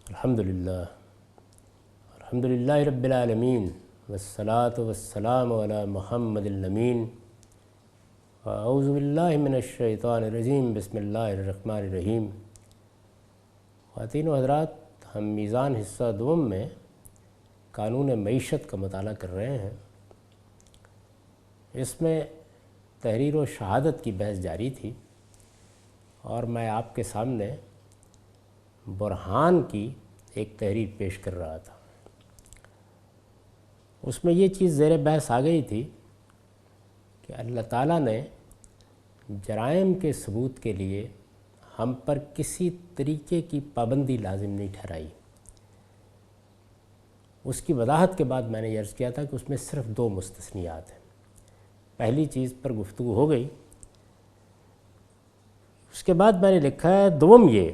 الحمدللہ رب العالمین والصلاة والسلام علی محمد الامین اعوذ باللہ من الشیطان الرجیم بسم اللہ الرحمن الرحیم۔ خواتین و حضرات، ہم میزان حصہ دوم میں قانون معیشت کا مطالعہ کر رہے ہیں۔ اس میں تحریر و شہادت کی بحث جاری تھی اور میں آپ کے سامنے برہان کی ایک تحریر پیش کر رہا تھا۔ اس میں یہ چیز زیر بحث آ گئی تھی کہ اللہ تعالیٰ نے جرائم کے ثبوت کے لیے ہم پر کسی طریقے کی پابندی لازم نہیں ٹھہرائی۔ اس کی وضاحت کے بعد میں نے یہ عرض کیا تھا کہ اس میں صرف دو مستثنیات ہیں۔ پہلی چیز پر گفتگو ہو گئی، اس کے بعد میں نے لکھا ہے دوم یہ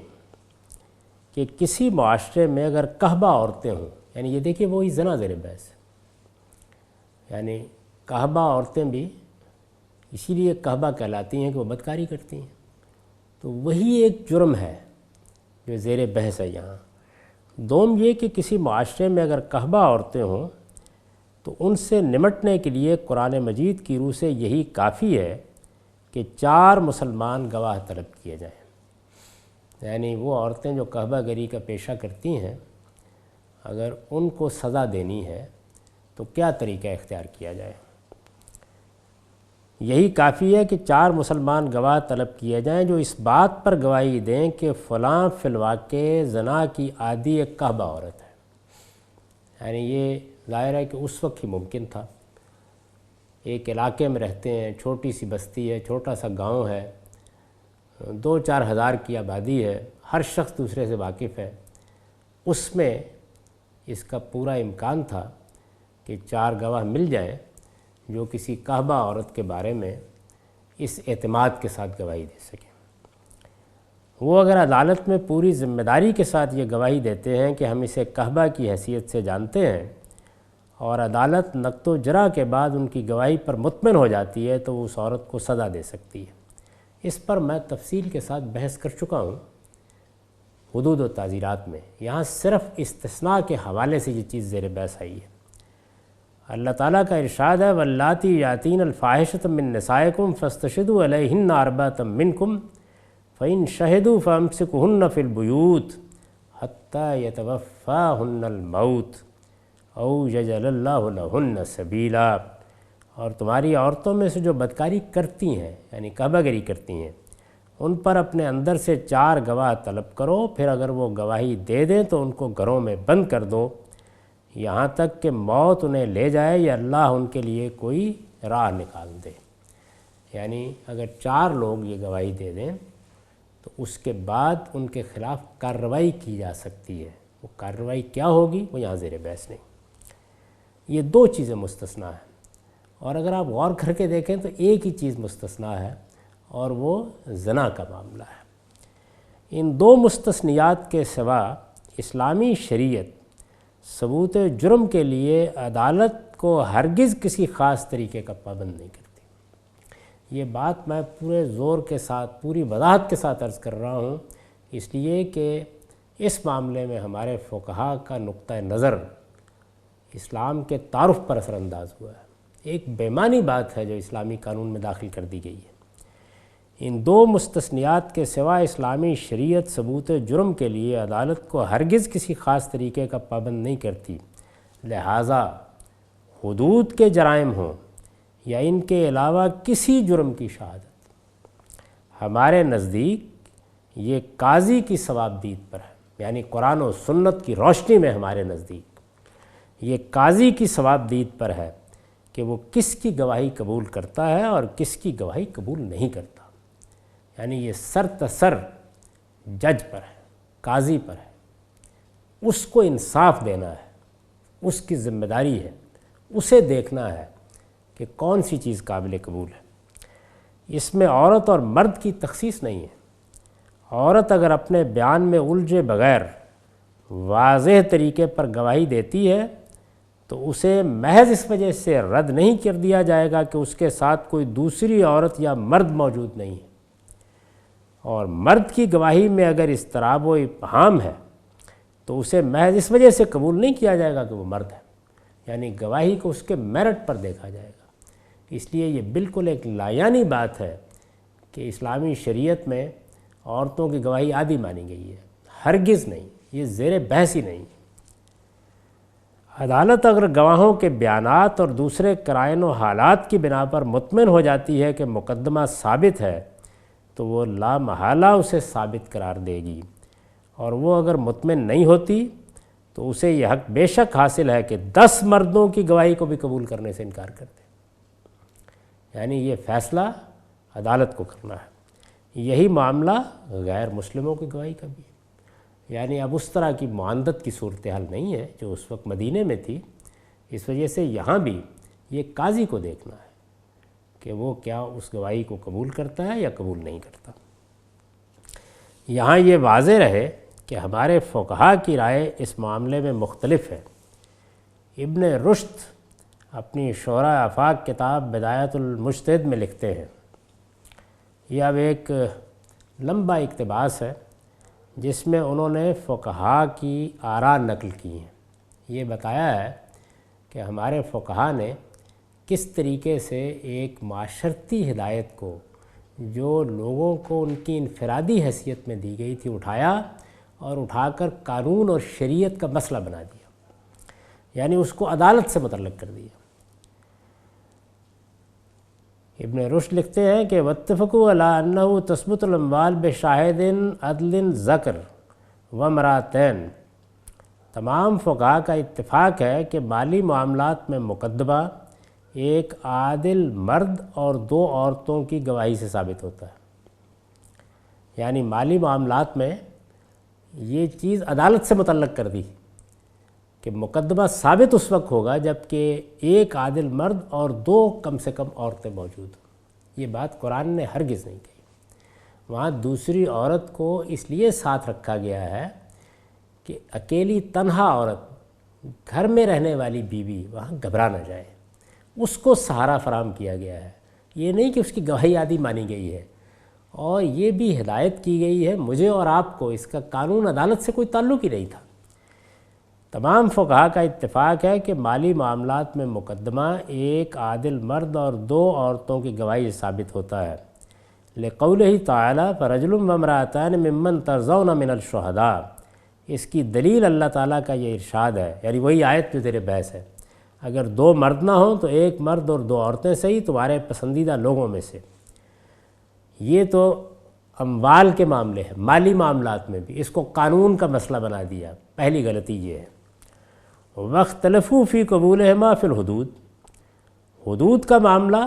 کہ کسی معاشرے میں اگر قحبہ عورتیں ہوں، یعنی یہ دیکھیے وہی زنا زیر بحث ہے، یعنی قحبہ عورتیں بھی اسی لیے قحبہ کہلاتی ہیں کہ وہ بدکاری کرتی ہیں، تو وہی ایک جرم ہے جو زیر بحث ہے یہاں۔ دوم یہ کہ کسی معاشرے میں اگر قحبہ عورتیں ہوں تو ان سے نمٹنے کے لیے قرآن مجید کی روح سے یہی کافی ہے کہ 4 مسلمان گواہ طلب کیے جائیں۔ یعنی وہ عورتیں جو قحبہ گری کا پیشہ کرتی ہیں، اگر ان کو سزا دینی ہے تو کیا طریقہ اختیار کیا جائے؟ یہی کافی ہے کہ 4 مسلمان گواہ طلب کیے جائیں جو اس بات پر گواہی دیں کہ فلاں فی الواقع زنا کی عادی ایک قحبہ عورت ہے۔ یعنی یہ ظاہر ہے کہ اس وقت ہی ممکن تھا، ایک علاقے میں رہتے ہیں، چھوٹی سی بستی ہے، چھوٹا سا گاؤں ہے، 2-4 ہزار کی آبادی ہے، ہر شخص دوسرے سے واقف ہے، اس میں اس کا پورا امکان تھا کہ 4 گواہ مل جائیں جو کسی قحبہ عورت کے بارے میں اس اعتماد کے ساتھ گواہی دے سکیں۔ وہ اگر عدالت میں پوری ذمہ داری کے ساتھ یہ گواہی دیتے ہیں کہ ہم اسے قحبہ کی حیثیت سے جانتے ہیں، اور عدالت نقد و جرح کے بعد ان کی گواہی پر مطمئن ہو جاتی ہے، تو وہ اس عورت کو سزا دے سکتی ہے۔ اس پر میں تفصیل کے ساتھ بحث کر چکا ہوں حدود و تعزیرات میں، یہاں صرف استثناء کے حوالے سے یہ چیز زیر بحث آئی ہے۔ اللہ تعالیٰ کا ارشاد ہے واللاتی یاتین الفاحشۃ من نسائکم فاستشہدوا علیہن 4 منکم فإن شہدوا فامسکوہن فی البیوت حتی یتوفاہن الموت او یجعل اللہ لہن سبیلا۔ اور تمہاری عورتوں میں سے جو بدکاری کرتی ہیں، یعنی قحبہ گری کرتی ہیں، ان پر اپنے اندر سے 4 گواہ طلب کرو، پھر اگر وہ گواہی دے دیں تو ان کو گھروں میں بند کر دو یہاں تک کہ موت انہیں لے جائے یا اللہ ان کے لیے کوئی راہ نکال دے۔ یعنی اگر 4 لوگ یہ گواہی دے دیں تو اس کے بعد ان کے خلاف کارروائی کی جا سکتی ہے۔ وہ کارروائی کیا ہوگی وہ یہاں زیر بحث نہیں۔ یہ 2 چیزیں مستثنیٰ ہیں، اور اگر آپ غور کر کے دیکھیں تو ایک ہی چیز مستثنیٰ ہے اور وہ زنا کا معاملہ ہے۔ ان 2 مستثنیات کے سوا اسلامی شریعت ثبوت جرم کے لیے عدالت کو ہرگز کسی خاص طریقے کا پابند نہیں کرتی۔ یہ بات میں پورے زور کے ساتھ، پوری وضاحت کے ساتھ عرض کر رہا ہوں، اس لیے کہ اس معاملے میں ہمارے فقہا کا نقطہ نظر اسلام کے تعارف پر اثر انداز ہوا ہے۔ ایک بےمانی بات ہے جو اسلامی قانون میں داخل کر دی گئی ہے۔ ان 2 مستثنیات کے سوا اسلامی شریعت ثبوت جرم کے لیے عدالت کو ہرگز کسی خاص طریقے کا پابند نہیں کرتی، لہٰذا حدود کے جرائم ہوں یا ان کے علاوہ کسی جرم کی شہادت ہمارے نزدیک یہ قاضی کی ثوابدید پر ہے، یعنی قرآن و سنت کی روشنی میں ہمارے نزدیک یہ قاضی کی ثوابدید پر ہے کہ وہ کس کی گواہی قبول کرتا ہے اور کس کی گواہی قبول نہیں کرتا۔ یعنی یہ سر تسر جج پر ہے، قاضی پر ہے، اس کو انصاف دینا ہے، اس کی ذمہ داری ہے، اسے دیکھنا ہے کہ کون سی چیز قابل قبول ہے۔ اس میں عورت اور مرد کی تخصیص نہیں ہے۔ عورت اگر اپنے بیان میں الجھے بغیر واضح طریقے پر گواہی دیتی ہے تو اسے محض اس وجہ سے رد نہیں کر دیا جائے گا کہ اس کے ساتھ کوئی دوسری عورت یا مرد موجود نہیں ہے، اور مرد کی گواہی میں اگر اضطراب و ابہام ہے تو اسے محض اس وجہ سے قبول نہیں کیا جائے گا کہ وہ مرد ہے، یعنی گواہی کو اس کے میرٹ پر دیکھا جائے گا۔ اس لیے یہ بالکل ایک لایعنی بات ہے کہ اسلامی شریعت میں عورتوں کی گواہی عادی مانی گئی ہے، ہرگز نہیں، یہ زیر بحث ہی نہیں۔ عدالت اگر گواہوں کے بیانات اور دوسرے قرائن و حالات کی بنا پر مطمئن ہو جاتی ہے کہ مقدمہ ثابت ہے تو وہ لا محالہ اسے ثابت قرار دے گی، اور وہ اگر مطمئن نہیں ہوتی تو اسے یہ حق بے شک حاصل ہے کہ 10 مردوں کی گواہی کو بھی قبول کرنے سے انکار کر دے، یعنی یہ فیصلہ عدالت کو کرنا ہے۔ یہی معاملہ غیر مسلموں کی گواہی کا بھی ہے، یعنی اب اس طرح کی معاندت کی صورتحال نہیں ہے جو اس وقت مدینے میں تھی۔ اس وجہ سے یہاں بھی یہ قاضی کو دیکھنا ہے کہ وہ کیا اس گواہی کو قبول کرتا ہے یا قبول نہیں کرتا۔ یہاں یہ واضح رہے کہ ہمارے فقہا کی رائے اس معاملے میں مختلف ہے۔ ابن رشد اپنی شورۂ آفاق کتاب بدایت المجتہد میں لکھتے ہیں، یہ اب ایک لمبا اقتباس ہے جس میں انہوں نے فقہا کی آراء نقل کی ہیں۔ یہ بتایا ہے کہ ہمارے فقہا نے کس طریقے سے ایک معاشرتی ہدایت کو جو لوگوں کو ان کی انفرادی حیثیت میں دی گئی تھی اٹھایا اور اٹھا کر قانون اور شریعت کا مسئلہ بنا دیا، یعنی اس کو عدالت سے متعلق کر دیا۔ ابن رشد لکھتے ہیں کہ واتفقوا علی انہ تثبت الاموال بشاہد عدل ذکر وامرأتین، تمام فقہا کا اتفاق ہے کہ مالی معاملات میں مقدمہ ایک عادل مرد اور 2 عورتوں کی گواہی سے ثابت ہوتا ہے، یعنی مالی معاملات میں یہ چیز عدالت سے متعلق کر دی کہ مقدمہ ثابت اس وقت ہوگا جب کہ ایک عادل مرد اور 2 کم سے کم عورتیں موجود ہوں۔ یہ بات قرآن نے ہرگز نہیں کہی۔ وہاں دوسری عورت کو اس لیے ساتھ رکھا گیا ہے کہ اکیلی تنہا عورت، گھر میں رہنے والی بیوی وہاں گھبرا نہ جائے، اس کو سہارا فراہم کیا گیا ہے۔ یہ نہیں کہ اس کی گواہی عادی مانی گئی ہے، اور یہ بھی ہدایت کی گئی ہے مجھے اور آپ کو، اس کا قانون عدالت سے کوئی تعلق ہی نہیں تھا۔ تمام فقہا کا اتفاق ہے کہ مالی معاملات میں مقدمہ ایک عادل مرد اور 2 عورتوں کی گواہی سے ثابت ہوتا ہے، لقولہ تعالی فرجل وامرأتان ممن ترضون من الشہداء۔ اس کی دلیل اللہ تعالیٰ کا یہ ارشاد ہے، یعنی وہی آیت جو تیرے بحث ہے، اگر 2 مرد نہ ہوں تو 1 مرد اور 2 عورتیں صحیح تمہارے پسندیدہ لوگوں میں سے۔ یہ تو اموال کے معاملے ہیں، مالی معاملات میں بھی اس کو قانون کا مسئلہ بنا دیا۔ پہلی غلطی یہ ہے۔ واختلفوا فی قبولہما فی الحدود، حدود کا معاملہ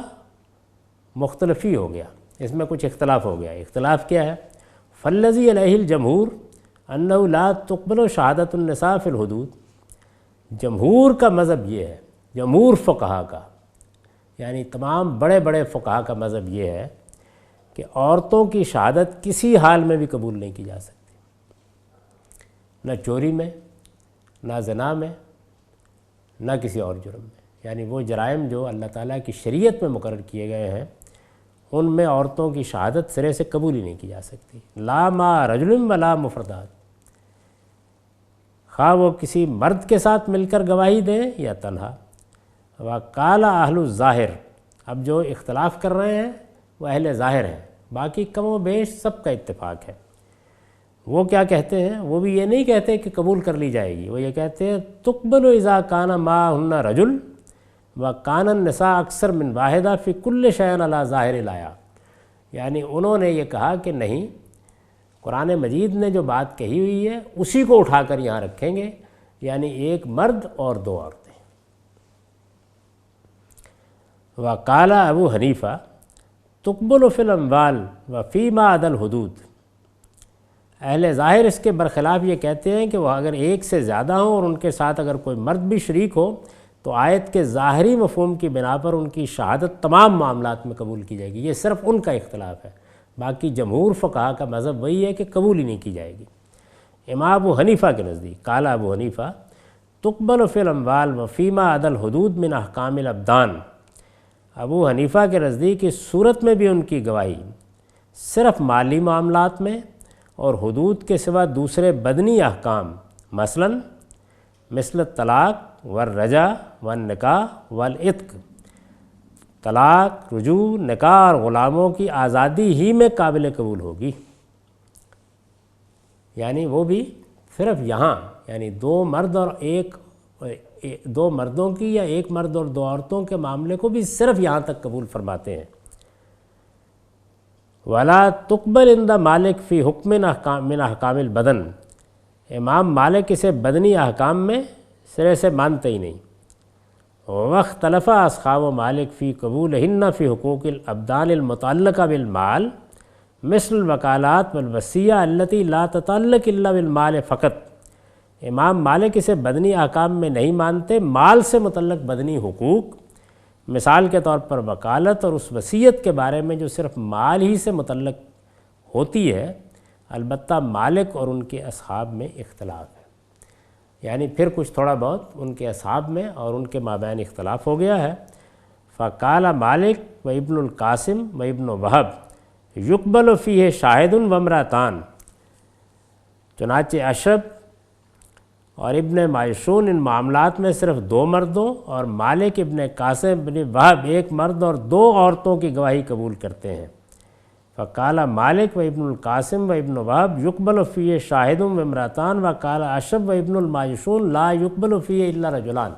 مختلفی ہو گیا، اس میں کچھ اختلاف ہو گیا۔ اختلاف کیا ہے؟ فالذی علیہ الجمہور انہ لا تقبل شہادت النساء فی الحدود، جمہور کا مذہب یہ ہے، جمہور فقہا کا، یعنی تمام بڑے بڑے فقہا کا مذہب یہ ہے کہ عورتوں کی شہادت کسی حال میں بھی قبول نہیں کی جا سکتی، نہ چوری میں، نہ زنا میں، نہ کسی اور جرم میں، یعنی وہ جرائم جو اللہ تعالیٰ کی شریعت میں مقرر کیے گئے ہیں ان میں عورتوں کی شہادت سرے سے قبول ہی نہیں کی جا سکتی، لا ما رجل ولا مفردات، خواہ وہ کسی مرد کے ساتھ مل کر گواہی دیں یا تنہا۔ وقال اہل الظاہر، اب جو اختلاف کر رہے ہیں وہ اہل ظاہر ہیں، باقی کم و بیش سب کا اتفاق ہے۔ وہ کیا کہتے ہیں؟ وہ بھی یہ نہیں کہتے کہ قبول کر لی جائے گی، وہ یہ کہتے ہیں تقبل اذا کان معہن رجل وکان النساء اکثر من واحدہ فی کل شیء علی ظاہر الآیہ، یعنی انہوں نے یہ کہا کہ نہیں، قرآن مجید نے جو بات کہی ہوئی ہے اسی کو اٹھا کر یہاں رکھیں گے، یعنی 1 مرد اور 2 عورتیں۔ وقال ابو حنیفہ تقبل فی الاموال وفیما عدا الحدود، اہل ظاہر اس کے برخلاف یہ کہتے ہیں کہ وہ اگر 1 سے زیادہ ہوں اور ان کے ساتھ اگر کوئی مرد بھی شریک ہو تو آیت کے ظاہری مفہوم کی بنا پر ان کی شہادت تمام معاملات میں قبول کی جائے گی۔ یہ صرف ان کا اختلاف ہے، باقی جمہور فقہا کا مذہب وہی ہے کہ قبول ہی نہیں کی جائے گی۔ امام ابو حنیفہ کے نزدیک قال ابو حنیفہ تقبل فی الاموال وفیما عدا الحدود من احکام الابدان، ابو حنیفہ کے نزدیک اس صورت میں بھی ان کی گواہی صرف مالی معاملات میں اور حدود کے سوا دوسرے بدنی احکام مثلاً مثل طلاق والرجا والنکاح والعتق، طلاق، رجوع، نکاح اور غلاموں کی آزادی ہی میں قابل قبول ہوگی، یعنی وہ بھی صرف یہاں، یعنی دو مردوں کی یا ایک مرد اور دو عورتوں کے معاملے کو بھی صرف یہاں تک قبول فرماتے ہیں۔ ولا تقبل عند مالک فی حکم من احکام البدن، امام مالک اسے بدنی احکام میں سرے سے مانتے ہی نہیں۔ واختلف اصحاب مالک فی قبولہن فی حقوق الابدان المتعلقہ بالمال مثل الوکالات والوصیہ التی لا تتعلق الا بالمال فقط، امام مالک اسے بدنی احکام میں نہیں مانتے مال سے متعلق بدنی حقوق، مثال کے طور پر وکالت اور اس وصیت کے بارے میں جو صرف مال ہی سے متعلق ہوتی ہے، البتہ مالک اور ان کے اصحاب میں اختلاف ہے، یعنی پھر کچھ تھوڑا بہت ان کے اصحاب میں اور ان کے مابین اختلاف ہو گیا ہے۔ فقال مالک و ابن القاسم و ابن وہب یقبل فیہ شاہد و امرأتان، چنانچہ اشرف اور ابن مایشون ان معاملات میں صرف دو مردوں اور مالک ابن قاسم ابن وہب ایک مرد اور دو عورتوں کی گواہی قبول کرتے ہیں۔ فقال مالک و ابن القاسم و ابن وہب یقبل فیہ شاہد و امرأتان، وقال اشرف و ابن المایشون لا یقبل فیہ الا رجلان۔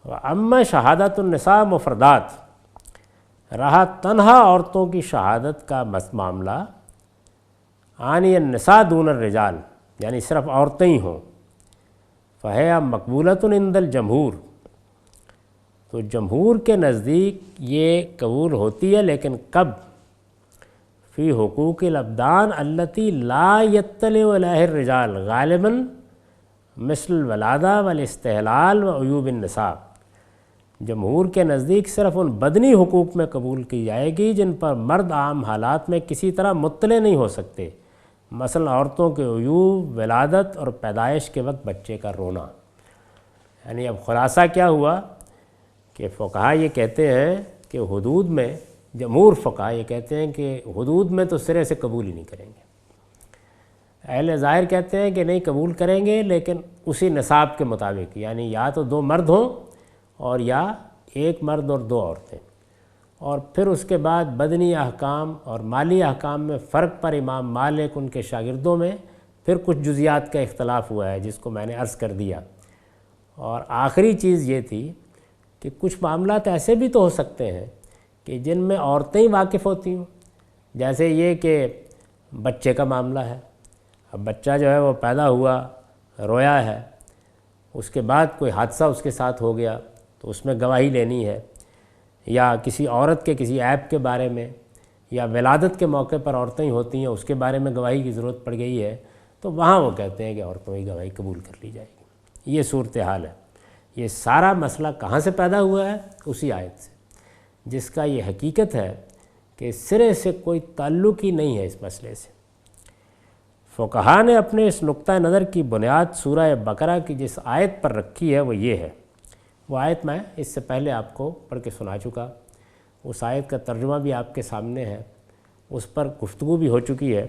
واما شہادت النساء مفردات، رہا تنہا عورتوں کی شہادت کا معاملہ، عنی النساء دون الرجال، یعنی صرف عورتیں ہی ہوں، فہی مقبولۃ عند الجمہور، تو جمہور کے نزدیک یہ قبول ہوتی ہے، لیکن کب؟ فی حقوق الابدان التی لا یطلع علیہ الرجال غالباً مثل الولادہ والاستحلال و عیوب النساء، جمہور کے نزدیک صرف ان بدنی حقوق میں قبول کی جائے گی جن پر مرد عام حالات میں کسی طرح مطلع نہیں ہو سکتے، مثلا عورتوں کے عیوب، ولادت اور پیدائش کے وقت بچے کا رونا۔ یعنی اب خلاصہ کیا ہوا کہ فقہا یہ کہتے ہیں کہ حدود میں، جمہور فقہا یہ کہتے ہیں کہ حدود میں تو سرے سے قبول ہی نہیں کریں گے، اہل ظاہر کہتے ہیں کہ نہیں قبول کریں گے لیکن اسی نصاب کے مطابق، یعنی یا تو دو مرد ہوں اور یا ایک مرد اور دو عورتیں، اور پھر اس کے بعد بدنی احکام اور مالی احکام میں فرق پر امام مالک ان کے شاگردوں میں پھر کچھ جزیات کا اختلاف ہوا ہے جس کو میں نے عرض کر دیا۔ اور آخری چیز یہ تھی کہ کچھ معاملات ایسے بھی تو ہو سکتے ہیں کہ جن میں عورتیں ہی واقف ہوتی ہوں، جیسے یہ کہ بچے کا معاملہ ہے، اب بچہ جو ہے وہ پیدا ہوا، رویا ہے، اس کے بعد کوئی حادثہ اس کے ساتھ ہو گیا تو اس میں گواہی لینی ہے، یا کسی عورت کے کسی عیب کے بارے میں، یا ولادت کے موقع پر عورتیں ہی ہوتی ہیں اس کے بارے میں گواہی کی ضرورت پڑ گئی ہے، تو وہاں وہ کہتے ہیں کہ عورتوں کی گواہی قبول کر لی جائے گی۔ یہ صورتحال ہے۔ یہ سارا مسئلہ کہاں سے پیدا ہوا ہے؟ اسی آیت سے، جس کا یہ حقیقت ہے کہ سرے سے کوئی تعلق ہی نہیں ہے اس مسئلے سے۔ فقہا نے اپنے اس نقطہ نظر کی بنیاد سورہ بقرہ کی جس آیت پر رکھی ہے وہ یہ ہے، وہ آیت میں اس سے پہلے آپ کو پڑھ کے سنا چکا، اس آیت کا ترجمہ بھی آپ کے سامنے ہے، اس پر گفتگو بھی ہو چکی ہے۔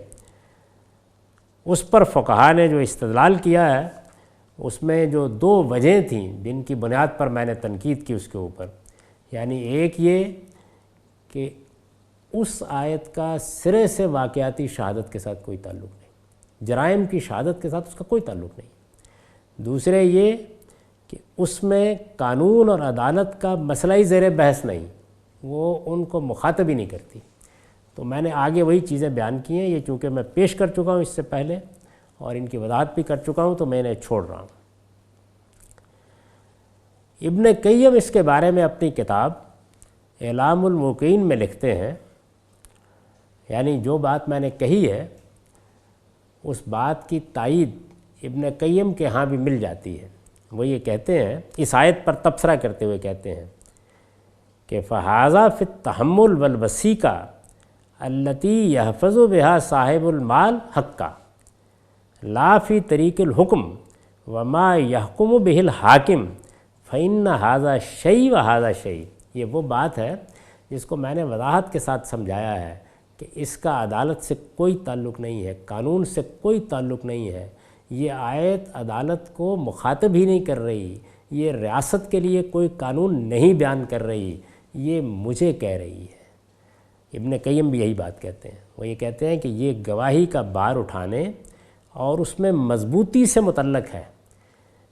اس پر فقہا نے جو استدلال کیا ہے اس میں جو دو وجہیں تھیں جن کی بنیاد پر میں نے تنقید کی اس کے اوپر، یعنی ایک یہ کہ اس آیت کا سرے سے واقعاتی شہادت کے ساتھ کوئی تعلق نہیں، جرائم کی شہادت کے ساتھ اس کا کوئی تعلق نہیں۔ دوسرے یہ کہ اس میں قانون اور عدالت کا مسئلہ ہی زیر بحث نہیں، وہ ان کو مخاطب ہی نہیں کرتی۔ تو میں نے آگے وہی چیزیں بیان کی ہیں، یہ چونکہ میں پیش کر چکا ہوں اس سے پہلے اور ان کی وضاحت بھی کر چکا ہوں تو میں انہیں چھوڑ رہا ہوں۔ ابن قیم اس کے بارے میں اپنی کتاب اعلام الموقعین میں لکھتے ہیں، یعنی جو بات میں نے کہی ہے اس بات کی تائید ابن قیم کے ہاں بھی مل جاتی ہے۔ وہ یہ کہتے ہیں، اس آیت پر تبصرہ کرتے ہوئے کہتے ہیں کہ فہذا فی التحمل والوثیقہ التی یحفظ بہا صاحب المال حقہ لا فی طریق الحکم وما یحکم بہ الحاکم فإن ھذا شیء وھذا شیء۔ یہ وہ بات ہے جس کو میں نے وضاحت کے ساتھ سمجھایا ہے کہ اس کا عدالت سے کوئی تعلق نہیں ہے، قانون سے کوئی تعلق نہیں ہے، یہ آیت عدالت کو مخاطب ہی نہیں کر رہی، یہ ریاست کے لیے کوئی قانون نہیں بیان کر رہی، یہ مجھے کہہ رہی ہے۔ ابن قیم بھی یہی بات کہتے ہیں، وہ یہ کہتے ہیں کہ یہ گواہی کا بار اٹھانے اور اس میں مضبوطی سے متعلق ہے،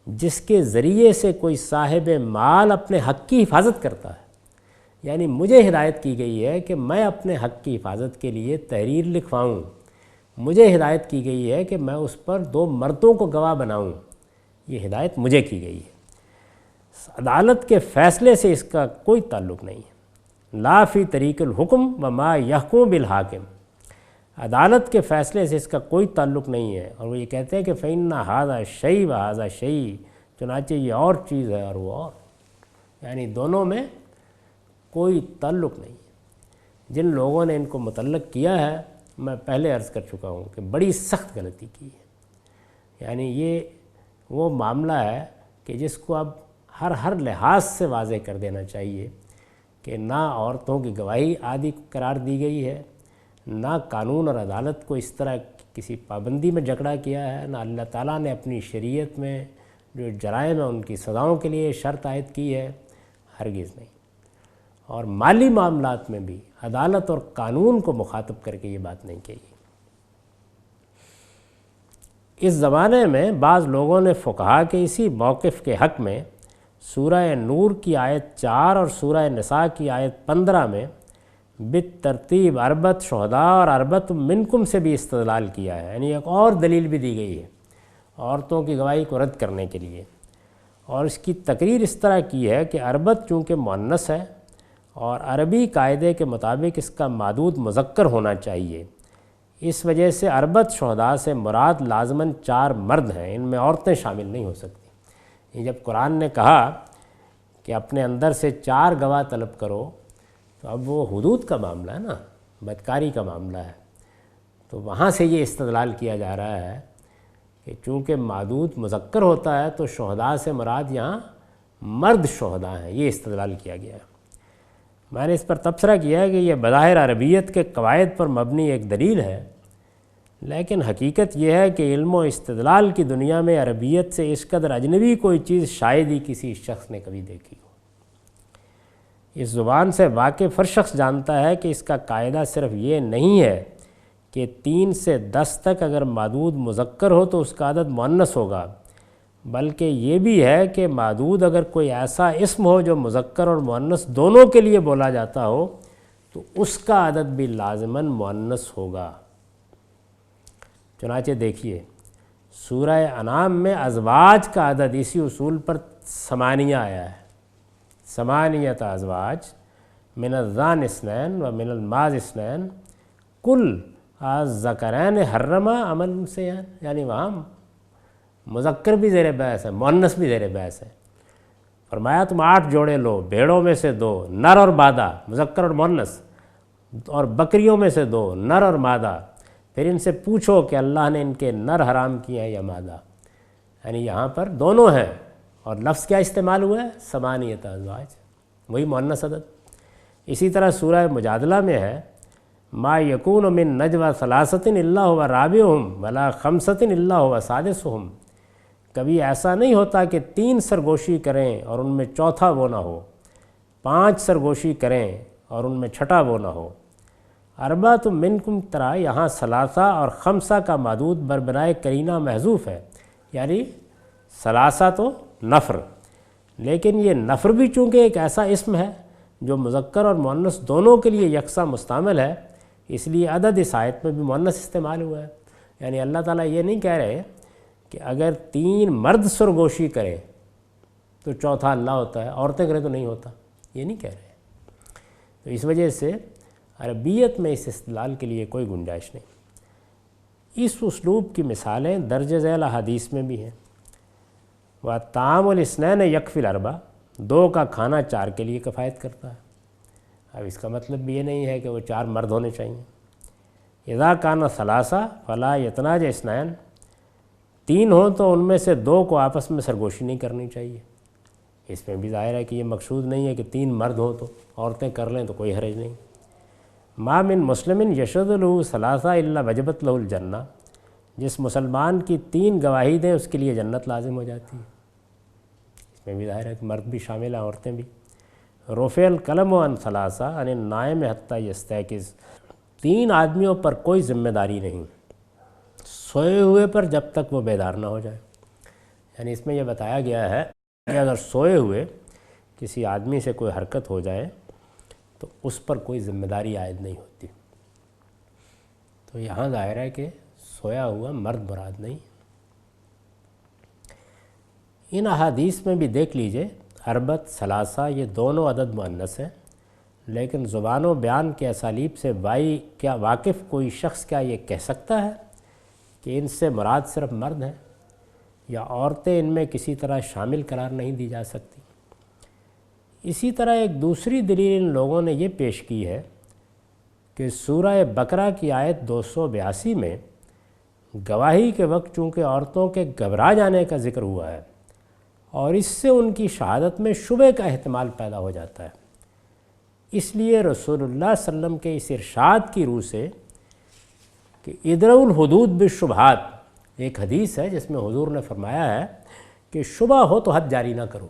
جس کے ذریعے سے کوئی صاحب مال اپنے حق کی حفاظت کرتا ہے۔ یعنی مجھے ہدایت کی گئی ہے کہ میں اپنے حق کی حفاظت کے لیے تحریر لکھواؤں، مجھے ہدایت کی گئی ہے کہ میں اس پر 2 مردوں کو گواہ بناؤں، یہ ہدایت مجھے کی گئی ہے۔ عدالت کے فیصلے سے اس کا کوئی تعلق نہیں ہے۔ لا فی طریق الحکم وما یحکم بالحاکم، عدالت کے فیصلے سے اس کا کوئی تعلق نہیں ہے۔ اور وہ یہ کہتے ہیں کہ فإن ھذا شیء وھذا شیء، چنانچہ یہ اور چیز ہے اور وہ اور، یعنی دونوں میں کوئی تعلق نہیں ہے۔ جن لوگوں نے ان کو متعلق کیا ہے، میں پہلے عرض کر چکا ہوں کہ بڑی سخت غلطی کی ہے۔ یعنی یہ وہ معاملہ ہے کہ جس کو اب ہر لحاظ سے واضح کر دینا چاہیے کہ نہ عورتوں کی گواہی عادی قرار دی گئی ہے، نہ قانون اور عدالت کو اس طرح کسی پابندی میں جکڑا کیا ہے، نہ اللہ تعالیٰ نے اپنی شریعت میں جو جرائم ہیں ان کی سزاؤں کے لیے شرط عائد کی ہے، ہرگز نہیں۔ اور مالی معاملات میں بھی عدالت اور قانون کو مخاطب کر کے یہ بات نہیں کہی۔ اس زمانے میں بعض لوگوں نے فقہا کے اسی موقف کے حق میں سورہ نور کی آیت 4 اور سورہ نساء کی آیت 15 میں بالترتیب اربت شہداء اور اربت منکم سے بھی استدلال کیا ہے، یعنی ایک اور دلیل بھی دی گئی ہے عورتوں کی گواہی کو رد کرنے کے لیے۔ اور اس کی تقریر اس طرح کی ہے کہ اربت چونکہ مؤنث ہے اور عربی قاعدے کے مطابق اس کا مادود مذکر ہونا چاہیے، اس وجہ سے اربت شہداء سے مراد لازماً 4 مرد ہیں، ان میں عورتیں شامل نہیں ہو سکتی۔ یہ جب قرآن نے کہا کہ اپنے اندر سے 4 گواہ طلب کرو، تو اب وہ حدود کا معاملہ ہے نا، بدکاری کا معاملہ ہے، تو وہاں سے یہ استدلال کیا جا رہا ہے کہ چونکہ مادود مذکر ہوتا ہے تو شہداء سے مراد یہاں مرد شہداء ہیں، یہ استدلال کیا گیا ہے۔ میں نے اس پر تبصرہ کیا ہے کہ یہ بظاہر عربیت کے قواعد پر مبنی ایک دلیل ہے، لیکن حقیقت یہ ہے کہ علم و استدلال کی دنیا میں عربیت سے اس قدر اجنبی کوئی چیز شاید ہی کسی شخص نے کبھی دیکھی ہو۔ اس زبان سے واقف ہر شخص جانتا ہے کہ اس کا قاعدہ صرف یہ نہیں ہے کہ 3 سے 10 تک اگر مادود مذکر ہو تو اس کا عدد مؤنث ہوگا، بلکہ یہ بھی ہے کہ مادود اگر کوئی ایسا اسم ہو جو مذکر اور مؤنث دونوں کے لیے بولا جاتا ہو تو اس کا عدد بھی لازماً مؤنث ہوگا۔ چنانچہ دیکھیے سورہ انعام میں ازواج کا عدد اسی اصول پر 8 آیا ہے، 8 ازواج من الذان اثنین و من الماز اثنین کل الذکرین حرم ام الانثیین، یعنی وہاں مذکر بھی زیر بحث ہے، مؤنث بھی زیر بحث ہے۔ فرمایا تم 8 جوڑے لو، بھیڑوں میں سے 2 نر اور مادہ، مذکر اور مؤنث، اور بکریوں میں سے 2 نر اور مادہ، پھر ان سے پوچھو کہ اللہ نے ان کے نر حرام کیے ہیں یا مادہ، یعنی یہاں پر دونوں ہیں۔ اور لفظ کیا استعمال ہوا ہے؟ 8 ازواج، وہی مؤنث عدد۔ اسی طرح سورہ مجادلہ میں ہے ما یکون من نجوى 3 الا هو رابعهم ولا 5 الا هو سادسهم، کبھی ایسا نہیں ہوتا کہ 3 سرگوشی کریں اور ان میں چوتھا وہ نہ ہو، 5 سرگوشی کریں اور ان میں چھٹا وہ نہ ہو۔ اربعۃ منکم ترا، یہاں 3 اور 5 کا مادود بربنائے کرینہ محذوف ہے، یعنی 3 تو نفر، لیکن یہ نفر بھی چونکہ ایک ایسا اسم ہے جو مذکر اور مؤنث دونوں کے لیے یکساں مستعمل ہے، اس لیے عدد اس آیت میں بھی مؤنث استعمال ہوا ہے۔ یعنی اللہ تعالیٰ یہ نہیں کہہ رہے کہ اگر 3 مرد سرگوشی کریں تو چوتھا اللہ ہوتا ہے، عورتیں کریں تو نہیں ہوتا، یہ نہیں کہہ رہے۔ تو اس وجہ سے عربیت میں اس استدلال کے لیے کوئی گنجائش نہیں۔ اس اسلوب کی مثالیں درج ذیل احادیث میں بھی ہیں۔ وَطَعَامُ الْاثْنَيْنِ يَكْفِي الْأَرْبَعَ، 2 کا کھانا 4 کے لیے کفایت کرتا ہے۔ اب اس کا مطلب بھی یہ نہیں ہے کہ وہ 4 مرد ہونے چاہیے۔ اذا کان 3 فلا یتناجع 2، 3 ہوں تو ان میں سے 2 کو آپس میں سرگوشی نہیں کرنی چاہیے۔ اس میں بھی ظاہر ہے کہ یہ مقصود نہیں ہے کہ 3 مرد ہوں تو عورتیں کر لیں تو کوئی حرج نہیں۔ ما من مسلم یشهد له 3 الا وجبت له الجنہ، جس مسلمان کی 3 گواہی دیں اس کے لیے جنت لازم ہو جاتی ہے۔ اس میں بھی ظاہر ہے کہ مرد بھی شامل ہیں، عورتیں بھی۔ رفع القلم عن ثلاثہ عن النائم حتی یستیقظ، 3 آدمیوں پر کوئی ذمہ داری نہیں سوئے ہوئے پر جب تک وہ بیدار نہ ہو جائے۔ یعنی اس میں یہ بتایا گیا ہے کہ اگر سوئے ہوئے کسی آدمی سے کوئی حرکت ہو جائے تو اس پر کوئی ذمہ داری عائد نہیں ہوتی۔ تو یہاں ظاہر ہے کہ سویا ہوا مرد مراد نہیں۔ ان احادیث میں بھی دیکھ لیجئے، اربت، ثلاثہ، یہ دونوں عدد مؤنث ہیں، لیکن زبان و بیان کے اسالیب سے کیا واقف کوئی شخص کیا یہ کہہ سکتا ہے کہ ان سے مراد صرف مرد ہیں، یا عورتیں ان میں کسی طرح شامل قرار نہیں دی جا سکتی؟ اسی طرح ایک دوسری دلیل ان لوگوں نے یہ پیش کی ہے کہ سورہ بقرہ کی آیت 282 میں گواہی کے وقت چونکہ عورتوں کے گھبرا جانے کا ذکر ہوا ہے اور اس سے ان کی شہادت میں شبہ کا احتمال پیدا ہو جاتا ہے، اس لیے رسول اللہ صلی اللہ علیہ وسلم کے اس ارشاد کی روح سے کہ ادرؤ الحدود بالشبہات، ایک حدیث ہے جس میں حضور نے فرمایا ہے کہ شبہ ہو تو حد جاری نہ کرو،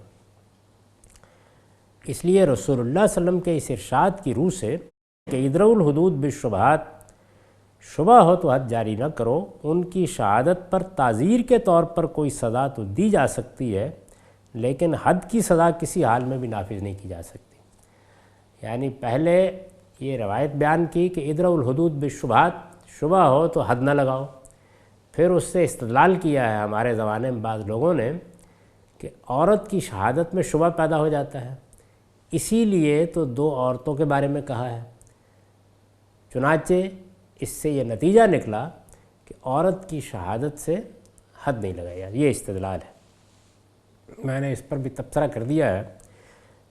اس لیے رسول اللہ صلی اللہ علیہ وسلم کے اس ارشاد کی روح سے کہ ادرؤ الحدود بالشبہات، شبہ ہو تو حد جاری نہ کرو، ان کی شہادت پر تعزیر کے طور پر کوئی سزا تو دی جا سکتی ہے، لیکن حد کی سزا کسی حال میں بھی نافذ نہیں کی جا سکتی۔ یعنی پہلے یہ روایت بیان کی کہ ادرؤ الحدود بالشبہات، شبہ ہو تو حد نہ لگاؤ، پھر اس سے استدلال کیا ہے ہمارے زمانے میں بعض لوگوں نے کہ عورت کی شہادت میں شبہ پیدا ہو جاتا ہے، اسی لیے تو 2 عورتوں کے بارے میں کہا ہے۔ چنانچہ اس سے یہ نتیجہ نکلا کہ عورت کی شہادت سے حد نہیں لگائی جاتی، یہ استدلال ہے۔ میں نے اس پر بھی تبصرہ کر دیا ہے،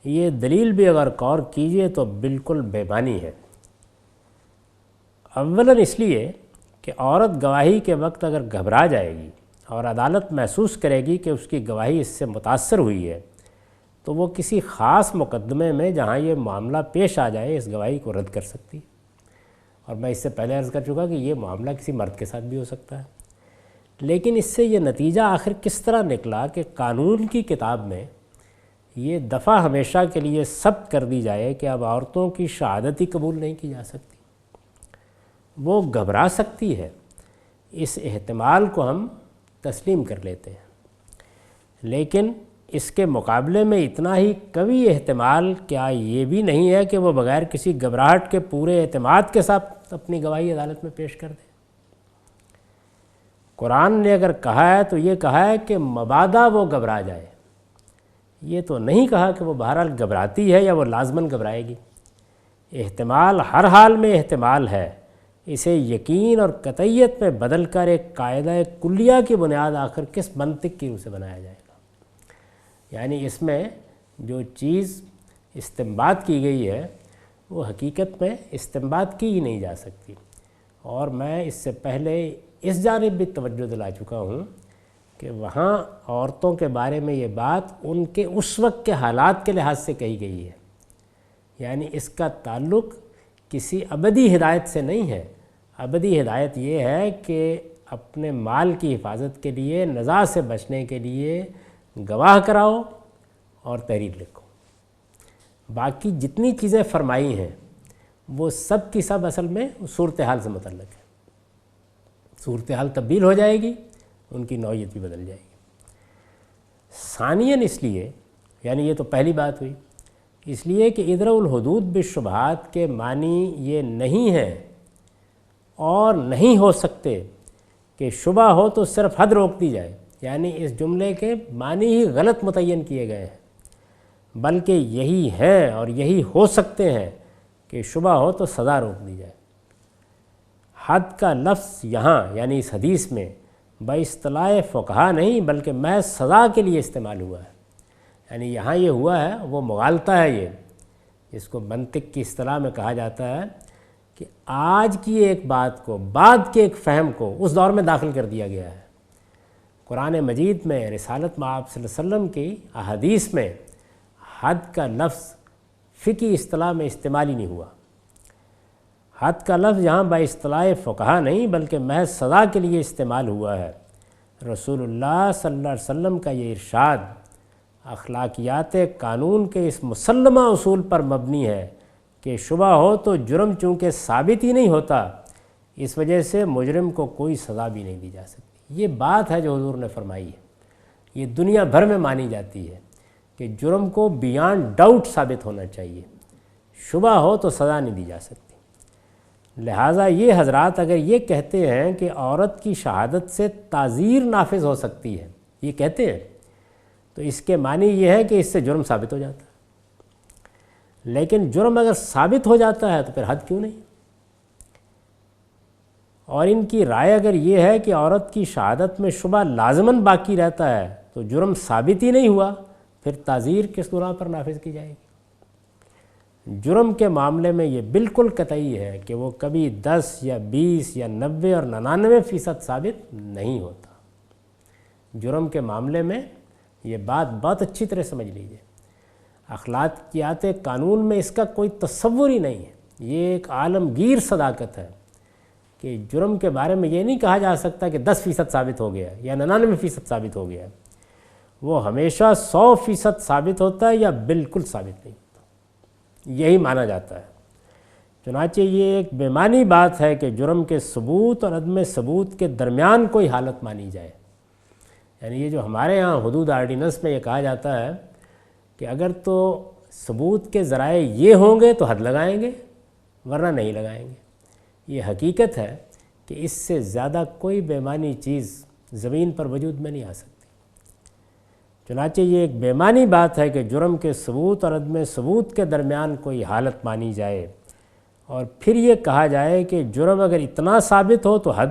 یہ دلیل بھی اگر غور کیجئے تو بالکل بے معنی ہے۔ اولاً اس لیے کہ عورت گواہی کے وقت اگر گھبرا جائے گی اور عدالت محسوس کرے گی کہ اس کی گواہی اس سے متاثر ہوئی ہے تو وہ کسی خاص مقدمے میں جہاں یہ معاملہ پیش آ جائے اس گواہی کو رد کر سکتی۔ اور میں اس سے پہلے عرض کر چکا کہ یہ معاملہ کسی مرد کے ساتھ بھی ہو سکتا ہے، لیکن اس سے یہ نتیجہ آخر کس طرح نکلا کہ قانون کی کتاب میں یہ دفعہ ہمیشہ کے لیے ثبت کر دی جائے کہ اب عورتوں کی شہادت ہی قبول نہیں کی جا سکتی۔ وہ گھبرا سکتی ہے، اس احتمال کو ہم تسلیم کر لیتے ہیں، لیکن اس کے مقابلے میں اتنا ہی قوی احتمال کیا یہ بھی نہیں ہے کہ وہ بغیر کسی گھبراہٹ کے پورے اعتماد کے ساتھ اپنی گواہی عدالت میں پیش کر دے؟ قرآن نے اگر کہا ہے تو یہ کہا ہے کہ مبادا وہ گھبرا جائے، یہ تو نہیں کہا کہ وہ بہرحال گھبراتی ہے یا وہ لازماً گھبرائے گی۔ احتمال ہر حال میں احتمال ہے، اسے یقین اور قطعیت میں بدل کر ایک قاعدہ کلیہ کی بنیاد آخر کس منطق کی روح سے بنایا جائے گا؟ یعنی اس میں جو چیز استنباط کی گئی ہے وہ حقیقت میں استنباط کی ہی نہیں جا سکتی۔ اور میں اس سے پہلے اس جانب بھی توجہ دلا چکا ہوں کہ وہاں عورتوں کے بارے میں یہ بات ان کے اس وقت کے حالات کے لحاظ سے کہی گئی ہے، یعنی اس کا تعلق کسی ابدی ہدایت سے نہیں ہے۔ ابدی ہدایت یہ ہے کہ اپنے مال کی حفاظت کے لیے، نزاع سے بچنے کے لیے گواہ کراؤ اور تحریر لکھو۔ باقی جتنی چیزیں فرمائی ہیں وہ سب کی سب اصل میں صورتحال سے متعلق ہے۔ صورتحال تبدیل ہو جائے گی، ان کی نوعیت بھی بدل جائے گی۔ ثانیاً اس لیے، یعنی یہ تو پہلی بات ہوئی، اس لیے کہ ادرؤ الحدود بالشبہات کے معنی یہ نہیں ہے اور نہیں ہو سکتے کہ شبہ ہو تو صرف حد روک دی جائے، یعنی اس جملے کے معنی ہی غلط متعین کیے گئے ہیں، بلکہ یہی ہیں اور یہی ہو سکتے ہیں کہ شبہ ہو تو سزا روک دی جائے۔ حد کا لفظ یہاں یعنی اس حدیث میں باصطلاح فقہا نہیں بلکہ محض سزا کے لیے استعمال ہوا ہے۔ یعنی یہاں یہ ہوا ہے، وہ مغالطہ ہے، یہ جس کو منطق کی اصطلاح میں کہا جاتا ہے کہ آج کی ایک بات کو بعد کے ایک فہم کو اس دور میں داخل کر دیا گیا ہے۔ قرآن مجید میں، رسالت مآب صلی اللہ علیہ وسلم کی احادیث میں حد کا لفظ فقہی اصطلاح میں استعمال ہی نہیں ہوا۔ حد کا لفظ یہاں باصطلاح فقہا نہیں بلکہ محض سزا کے لیے استعمال ہوا ہے۔ رسول اللہ صلی اللہ علیہ وسلم کا یہ ارشاد اخلاقیات قانون کے اس مسلمہ اصول پر مبنی ہے کہ شبہ ہو تو جرم چونکہ ثابت ہی نہیں ہوتا، اس وجہ سے مجرم کو کوئی سزا بھی نہیں دی جا سکتی۔ یہ بات ہے جو حضور نے فرمائی ہے، یہ دنیا بھر میں مانی جاتی ہے کہ جرم کو بیانڈ ڈاؤٹ ثابت ہونا چاہیے، شبہ ہو تو سزا نہیں دی جا سکتی۔ لہٰذا یہ حضرات اگر یہ کہتے ہیں کہ عورت کی شہادت سے تعزیر نافذ ہو سکتی ہے، یہ کہتے ہیں، تو اس کے معنی یہ ہے کہ اس سے جرم ثابت ہو جاتا ہے۔ لیکن جرم اگر ثابت ہو جاتا ہے تو پھر حد کیوں نہیں؟ اور ان کی رائے اگر یہ ہے کہ عورت کی شہادت میں شبہ لازماً باقی رہتا ہے تو جرم ثابت ہی نہیں ہوا، پھر تعزیر کس گناہ پر نافذ کی جائے گی؟ جرم کے معاملے میں یہ بالکل قطعی ہے کہ وہ کبھی 10 یا 20 یا 90 اور 99% ثابت نہیں ہوتا۔ جرم کے معاملے میں یہ بات بہت اچھی طرح سمجھ لیجیے، اخلاقیات قانون میں اس کا کوئی تصور ہی نہیں ہے۔ یہ ایک عالمگیر صداقت ہے کہ جرم کے بارے میں یہ نہیں کہا جا سکتا کہ 10% ثابت ہو گیا یا 99% ثابت ہو گیا، وہ ہمیشہ 100% ثابت ہوتا ہے یا بالکل ثابت نہیں ہوتا، یہی مانا جاتا ہے۔ چنانچہ یہ ایک بے معنی بات ہے کہ جرم کے ثبوت اور عدم ثبوت کے درمیان کوئی حالت مانی جائے۔ یعنی یہ جو ہمارے ہاں حدود آرڈیننس میں یہ کہا جاتا ہے کہ اگر تو ثبوت کے ذرائع یہ ہوں گے تو حد لگائیں گے ورنہ نہیں لگائیں گے، یہ حقیقت ہے کہ اس سے زیادہ کوئی بے معنی چیز زمین پر وجود میں نہیں آ سکتی۔ چنانچہ یہ ایک بے معنی بات ہے کہ جرم کے ثبوت اور عدم ثبوت کے درمیان کوئی حالت مانی جائے اور پھر یہ کہا جائے کہ جرم اگر اتنا ثابت ہو تو حد،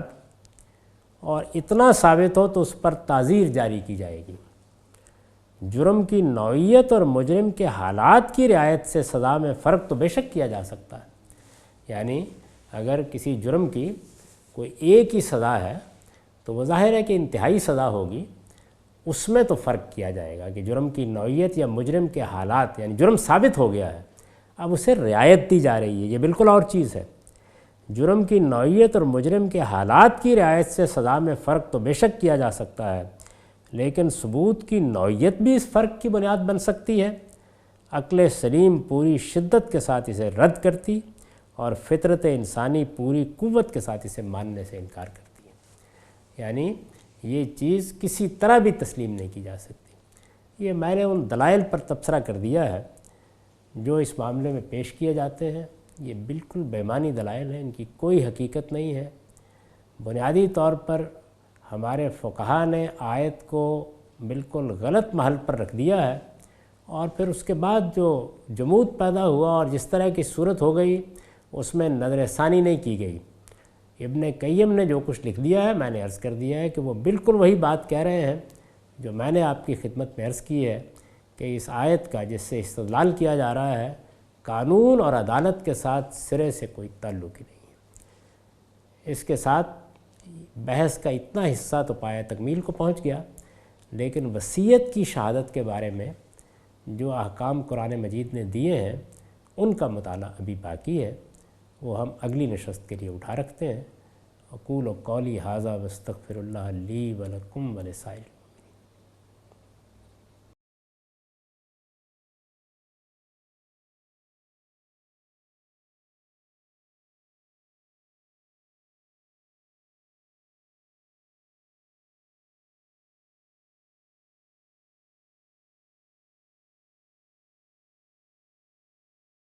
اور اتنا ثابت ہو تو اس پر تعزیر جاری کی جائے گی۔ جرم کی نوعیت اور مجرم کے حالات کی رعایت سے سزا میں فرق تو بے شک کیا جا سکتا ہے۔ یعنی اگر کسی جرم کی کوئی ایک ہی سزا ہے تو وہ ظاہر ہے کہ انتہائی سزا ہوگی، اس میں تو فرق کیا جائے گا کہ جرم کی نوعیت یا مجرم کے حالات، یعنی جرم ثابت ہو گیا ہے اب اسے رعایت دی جا رہی ہے، یہ بالکل اور چیز ہے۔ جرم کی نوعیت اور مجرم کے حالات کی رعایت سے سزا میں فرق تو بے شک کیا جا سکتا ہے، لیکن ثبوت کی نوعیت بھی اس فرق کی بنیاد بن سکتی ہے۔ عقل سلیم پوری شدت کے ساتھ اسے رد کرتی اور فطرت انسانی پوری قوت کے ساتھ اسے ماننے سے انکار کرتی ہے۔ یعنی یہ چیز کسی طرح بھی تسلیم نہیں کی جا سکتی۔ یہ میں نے ان دلائل پر تبصرہ کر دیا ہے جو اس معاملے میں پیش کیے جاتے ہیں، یہ بالکل بے معنی دلائل ہیں، ان کی کوئی حقیقت نہیں ہے۔ بنیادی طور پر ہمارے فقہا نے آیت کو بالکل غلط محل پر رکھ دیا ہے، اور پھر اس کے بعد جو جمود پیدا ہوا اور جس طرح کی صورت ہو گئی اس میں نظر ثانی نہیں کی گئی۔ ابن قیم نے جو کچھ لکھ دیا ہے میں نے عرض کر دیا ہے کہ وہ بالکل وہی بات کہہ رہے ہیں جو میں نے آپ کی خدمت میں عرض کی ہے کہ اس آیت کا جس سے استدلال کیا جا رہا ہے قانون اور عدالت کے ساتھ سرے سے کوئی تعلق ہی نہیں ہے۔ اس کے ساتھ بحث کا اتنا حصہ تو پایہ تکمیل کو پہنچ گیا، لیکن وصیت کی شہادت کے بارے میں جو احکام قرآن مجید نے دیے ہیں ان کا مطالعہ ابھی باقی ہے، وہ ہم اگلی نشست کے لیے اٹھا رکھتے ہیں۔ اقول قولی ھذا واستغفر اللہ لی ولکم ولسائر